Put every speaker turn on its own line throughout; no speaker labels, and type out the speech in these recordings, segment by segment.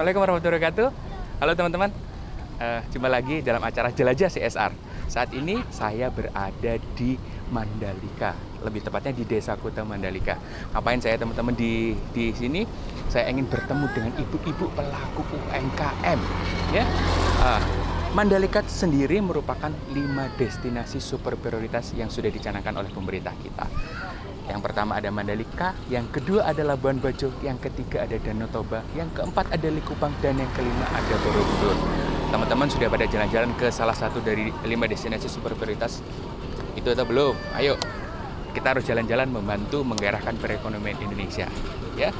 Assalamualaikum warahmatullahi wabarakatuh. Halo teman-teman, jumpa lagi dalam acara Jelajah CSR. Saat ini saya berada di Mandalika, lebih tepatnya di Desa Kuta Mandalika. Ngapain saya teman-teman di sini? Saya ingin bertemu dengan ibu-ibu pelaku UMKM. Ya, Mandalika sendiri merupakan 5 destinasi super prioritas yang sudah dicanangkan oleh pemerintah kita. Yang pertama ada Mandalika, yang kedua ada Labuan Bajo, yang ketiga ada Danau Toba, yang keempat ada Likupang, dan yang kelima ada Borobudur. Teman-teman sudah pada jalan-jalan ke salah satu dari 5 destinasi super prioritas itu atau belum? Ayo, kita harus jalan-jalan membantu menggerakkan perekonomian Indonesia. Ya,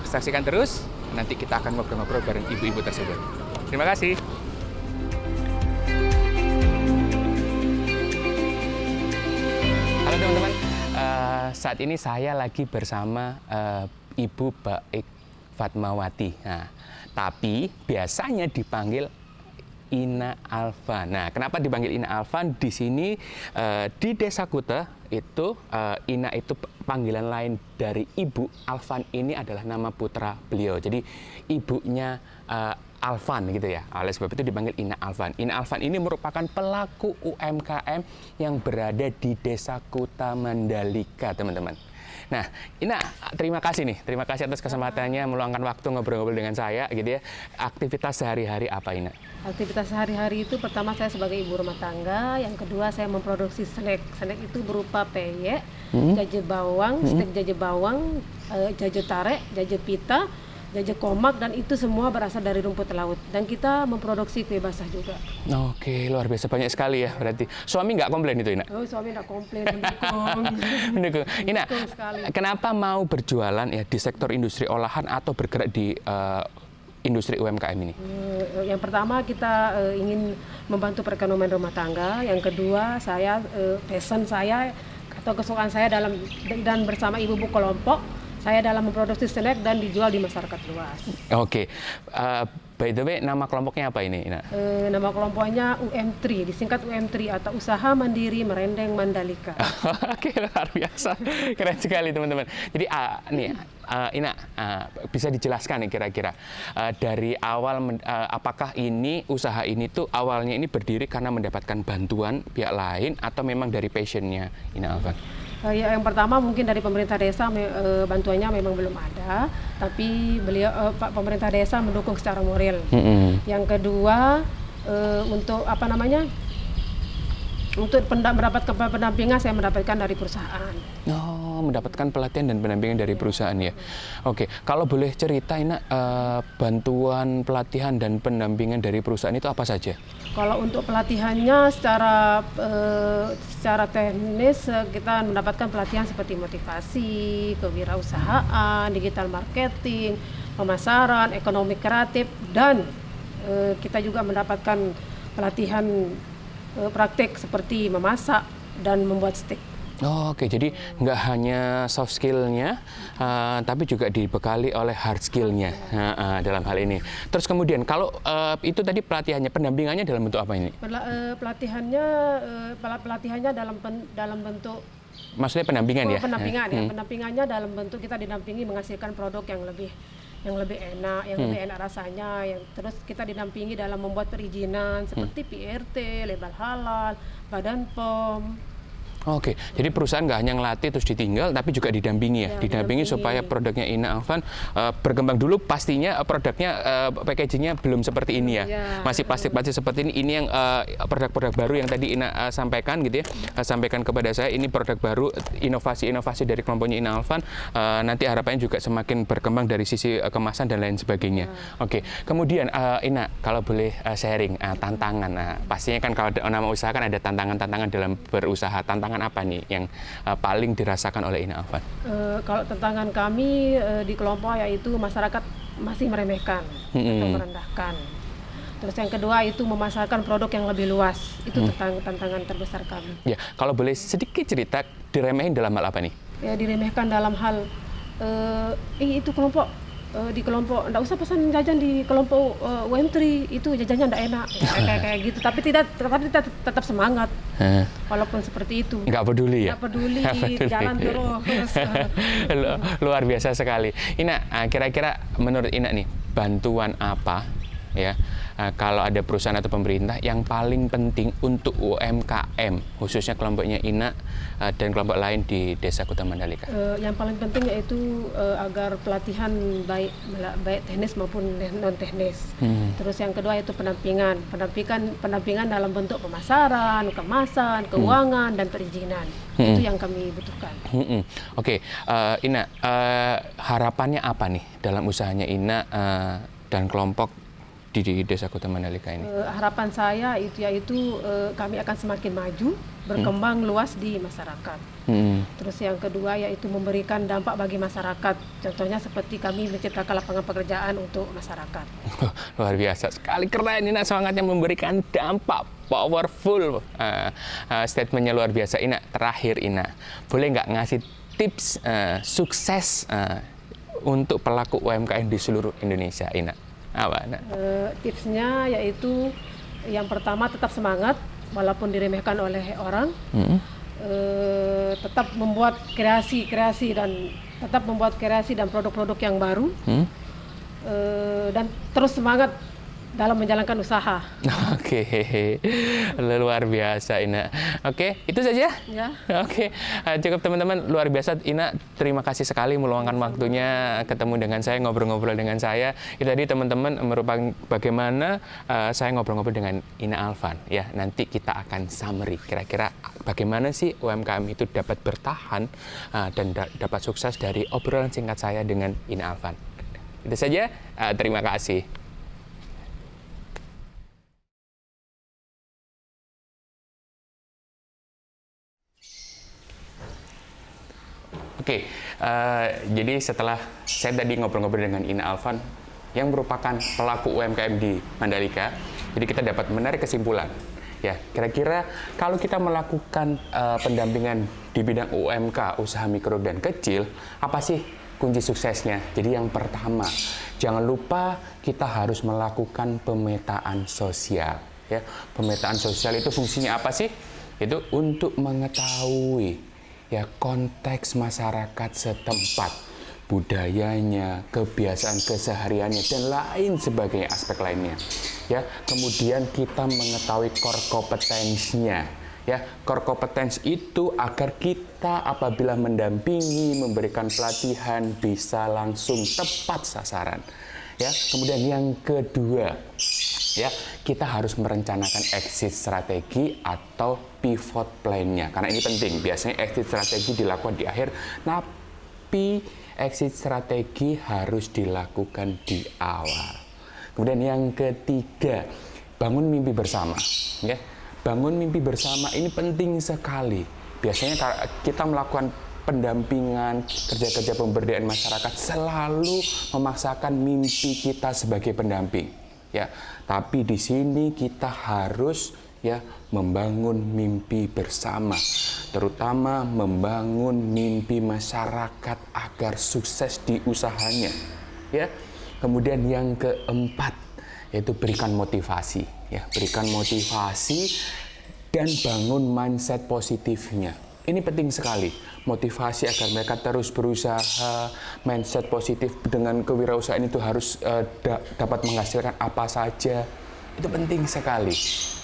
saksikan terus. Nanti kita akan ngobrol-ngobrol bareng ibu-ibu tersebut. Terima kasih. Halo teman-teman. Saat ini saya lagi bersama Ibu Baik Fatmawati. Nah, tapi biasanya dipanggil Ina Alvan. Nah, kenapa dipanggil Ina Alvan? Di sini di Desa Kuta itu Ina itu panggilan lain dari Ibu. Alvan ini adalah nama putra beliau. Jadi ibunya Alvan gitu ya. Oleh sebab itu dipanggil Ina Alvan. Ina Alvan ini merupakan pelaku UMKM yang berada di Desa Kuta Mandalika, teman-teman. Nah, Ina, terima kasih nih. Terima kasih atas kesempatannya meluangkan waktu ngobrol-ngobrol dengan saya gitu ya. Aktivitas sehari-hari apa, Ina?
Aktivitas sehari-hari itu pertama saya sebagai ibu rumah tangga, yang kedua saya memproduksi snack. Snack itu berupa peyek, jaje bawang, stek jaje bawang, jaje tarek, jaje pita, jaje komak, dan itu semua berasal dari rumput laut. Dan kita memproduksi kue basah juga.
Oke, luar biasa, banyak sekali ya berarti. Suami nggak komplain itu, Ina?
Oh, suami nggak komplain, mendukung.
Mendukung. Ina,
sekali.
kenapa mau berjualan ya di sektor industri olahan atau bergerak di industri UMKM ini?
Yang pertama kita ingin membantu perekonomian rumah tangga. Yang kedua passion saya atau kesukaan saya dan bersama ibu-ibu kelompok saya dalam memproduksi snack dan dijual di masyarakat luas.
Oke, by the way, nama kelompoknya apa ini, Ina?
Nama kelompoknya UM3, disingkat UM3 atau Usaha Mandiri Merendeng Mandalika.
Oke, luar biasa, keren sekali teman-teman. Jadi Ina, bisa dijelaskan nih kira-kira dari awal apakah ini usaha ini tuh awalnya ini berdiri karena mendapatkan bantuan pihak lain atau memang dari passionnya Ina Alvan?
Ya, yang pertama mungkin dari pemerintah desa bantuannya memang belum ada, tapi pemerintah desa mendukung secara moral. Yang kedua untuk mendapatkan pendampingan saya mendapatkan dari perusahaan.
Oh, mendapatkan pelatihan dan pendampingan dari perusahaan ya. Oke, kalau boleh cerita Ina, bantuan pelatihan dan pendampingan dari perusahaan itu apa saja?
Kalau untuk pelatihannya secara teknis kita mendapatkan pelatihan seperti motivasi, kewirausahaan, digital marketing, pemasaran, ekonomi kreatif, dan kita juga mendapatkan pelatihan praktik seperti memasak dan membuat steak.
Oh, oke, jadi nggak hanya soft skill-nya, tapi juga dibekali oleh hard skill-nya dalam hal ini. Terus kemudian, kalau itu tadi pelatihannya, pendampingannya dalam bentuk apa ini?
Pelatihannya dalam bentuk...
Maksudnya pendampingan ya?
Pendampingan ya. Pendampingannya dalam bentuk kita didampingi menghasilkan produk yang lebih enak, lebih enak rasanya. Terus kita didampingi dalam membuat perizinan seperti PRT, label halal, Badan POM.
Oke, jadi perusahaan nggak hanya ngelatih terus ditinggal, tapi juga didampingi ya, didampingi supaya produknya Ina Alvan berkembang dulu. Pastinya produknya packagingnya belum seperti ini ya, masih plastik-plastik seperti ini. Ini yang produk-produk baru yang tadi Ina sampaikan gitu ya, sampaikan kepada saya. Ini produk baru, inovasi-inovasi dari kelompoknya Ina Alvan. Nanti harapannya juga semakin berkembang dari sisi kemasan dan lain sebagainya. Oke, kemudian Ina, kalau boleh sharing tantangan. Pastinya kan kalau nama usaha kan ada tantangan-tantangan dalam berusaha. Tantangan apa nih yang paling dirasakan oleh Ina Alvan?
Kalau tantangan kami di kelompok yaitu masyarakat masih meremehkan atau merendahkan. Terus yang kedua itu memasarkan produk yang lebih luas. Itu tantangan terbesar kami.
Ya, kalau boleh sedikit cerita, diremehin dalam hal apa nih?
Ya, diremehkan dalam hal itu kelompok di kelompok enggak usah pesan jajan di kelompok UM3, itu jajannya enggak enak kayak gitu, tapi kita tetap semangat walaupun seperti itu.
Enggak peduli ya?
Enggak peduli, jalan terus.
Luar biasa sekali. Ina, kira-kira menurut Ina nih, bantuan apa, ya, kalau ada perusahaan atau pemerintah yang paling penting untuk UMKM, khususnya kelompoknya Ina dan kelompok lain di Desa Kuta Mandalika?
Yang paling penting yaitu agar pelatihan baik teknis maupun non teknis. Terus yang kedua itu pendampingan dalam bentuk pemasaran, kemasan, keuangan dan perizinan. Itu yang kami butuhkan.
Oke, Ina, harapannya apa nih dalam usahanya Ina dan kelompok di Desa Kuta Mandalika ini?
Harapan saya yaitu kami akan semakin maju, berkembang luas di masyarakat. Terus yang kedua yaitu memberikan dampak bagi masyarakat. Contohnya seperti kami menciptakan lapangan pekerjaan untuk masyarakat.
Luar biasa sekali, keren Ina semangatnya memberikan dampak, powerful. Statementnya luar biasa. Ina, terakhir Ina, boleh nggak ngasih tips sukses untuk pelaku UMKM di seluruh Indonesia, Ina? Apa, Ina?
Tipsnya yaitu yang pertama tetap semangat walaupun diremehkan oleh orang. Tetap membuat kreasi dan produk-produk yang baru. Dan terus semangat dalam menjalankan usaha.
Oke, luar biasa Ina. Oke, itu saja.
Ya.
Oke, cukup teman-teman, luar biasa Ina. Terima kasih sekali meluangkan waktunya ketemu dengan saya, ngobrol-ngobrol dengan saya. Itu tadi teman-teman merupakan bagaimana saya ngobrol-ngobrol dengan Ina Alvan. Ya, nanti kita akan summary kira-kira bagaimana sih UMKM itu dapat bertahan dan dapat sukses dari obrolan singkat saya dengan Ina Alvan. Itu saja. Terima kasih. Oke, jadi setelah saya tadi ngobrol-ngobrol dengan Ina Alvan yang merupakan pelaku UMKM di Mandalika, jadi kita dapat menarik kesimpulan. Ya, kira-kira kalau kita melakukan pendampingan di bidang UMK, usaha mikro dan kecil, apa sih kunci suksesnya? Jadi yang pertama, jangan lupa kita harus melakukan pemetaan sosial. Ya, pemetaan sosial itu fungsinya apa sih? Itu untuk mengetahui ya konteks masyarakat setempat, budayanya, kebiasaan kesehariannya dan lain sebagainya, aspek lainnya. Ya, kemudian kita mengetahui core competence-nya. Ya, core competence itu agar kita apabila mendampingi, memberikan pelatihan bisa langsung tepat sasaran. Ya, kemudian yang kedua, ya, kita harus merencanakan exit strategi atau pivot plan-nya. Karena ini penting, biasanya exit strategi dilakukan di akhir, tapi exit strategi harus dilakukan di awal. Kemudian yang ketiga, bangun mimpi bersama. Ya, bangun mimpi bersama ini penting sekali. Biasanya kita melakukan pendampingan, kerja-kerja pemberdayaan masyarakat selalu memaksakan mimpi kita sebagai pendamping. Ya, tapi di sini kita harus ya membangun mimpi bersama, terutama membangun mimpi masyarakat agar sukses di usahanya. Ya, kemudian yang keempat yaitu berikan motivasi. Ya, berikan motivasi dan bangun mindset positifnya. Ini penting sekali, motivasi agar mereka terus berusaha, mindset positif dengan kewirausahaan itu harus dapat menghasilkan apa saja. Itu penting sekali.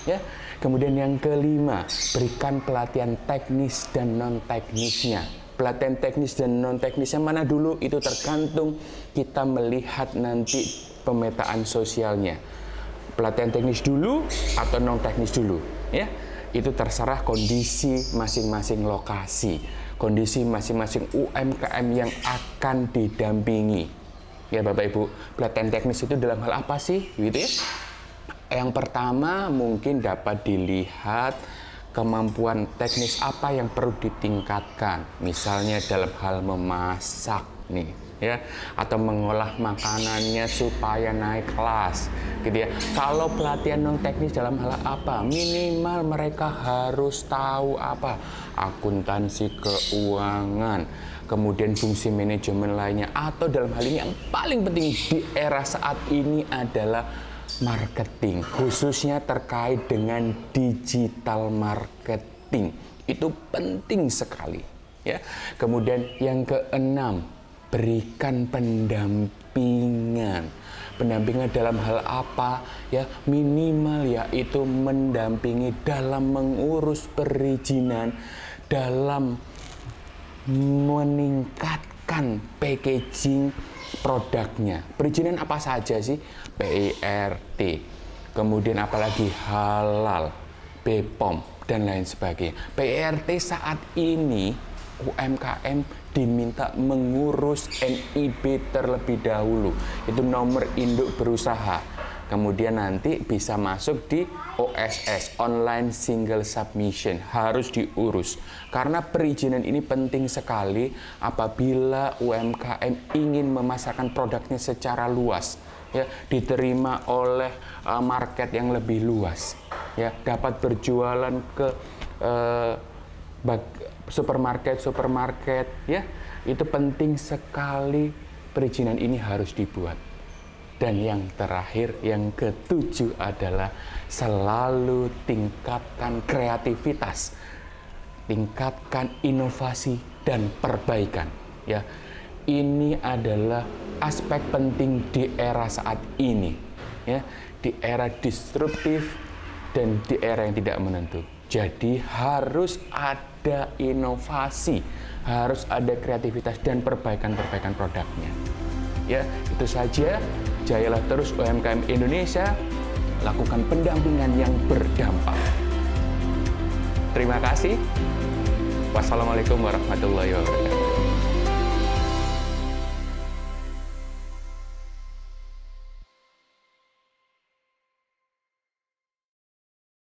Ya. Kemudian yang kelima, berikan pelatihan teknis dan non-teknisnya. Pelatihan teknis dan non-teknisnya mana dulu? Itu tergantung kita melihat nanti pemetaan sosialnya. Pelatihan teknis dulu atau non-teknis dulu. Ya. Itu terserah kondisi masing-masing lokasi, kondisi masing-masing UMKM yang akan didampingi. Ya Bapak Ibu, pelatihan teknis itu dalam hal apa sih? Gitu ya. Yang pertama mungkin dapat dilihat kemampuan teknis apa yang perlu ditingkatkan. Misalnya dalam hal memasak nih, ya, atau mengolah makanannya supaya naik kelas, gitu ya. Kalau pelatihan non teknis dalam hal apa? Minimal mereka harus tahu apa? Akuntansi keuangan, kemudian fungsi manajemen lainnya, atau dalam hal ini yang paling penting di era saat ini adalah marketing, khususnya terkait dengan digital marketing. Itu penting sekali, ya. Kemudian yang keenam, berikan pendampingan. Pendampingan dalam hal apa? Ya, minimal yaitu mendampingi dalam mengurus perizinan, dalam meningkatkan packaging produknya. Perizinan apa saja sih? PIRT, kemudian apalagi halal, BPOM, dan lain sebagainya. PIRT saat ini UMKM diminta mengurus NIB terlebih dahulu, itu nomor induk berusaha. Kemudian nanti bisa masuk di OSS, Online Single Submission, harus diurus. Karena perizinan ini penting sekali apabila UMKM ingin memasarkan produknya secara luas, ya, diterima oleh market yang lebih luas, ya, dapat berjualan ke supermarket, ya, itu penting sekali perizinan ini harus dibuat. Dan yang terakhir, yang ketujuh adalah selalu tingkatkan kreativitas, tingkatkan inovasi dan perbaikan. Ya, ini adalah aspek penting di era saat ini, ya, di era disruptif dan di era yang tidak menentu. Jadi harus ada inovasi, harus ada kreativitas dan perbaikan-perbaikan produknya. Ya, itu saja. Jayalah terus UMKM Indonesia, lakukan pendampingan yang berdampak. Terima kasih. Wassalamualaikum warahmatullahi wabarakatuh.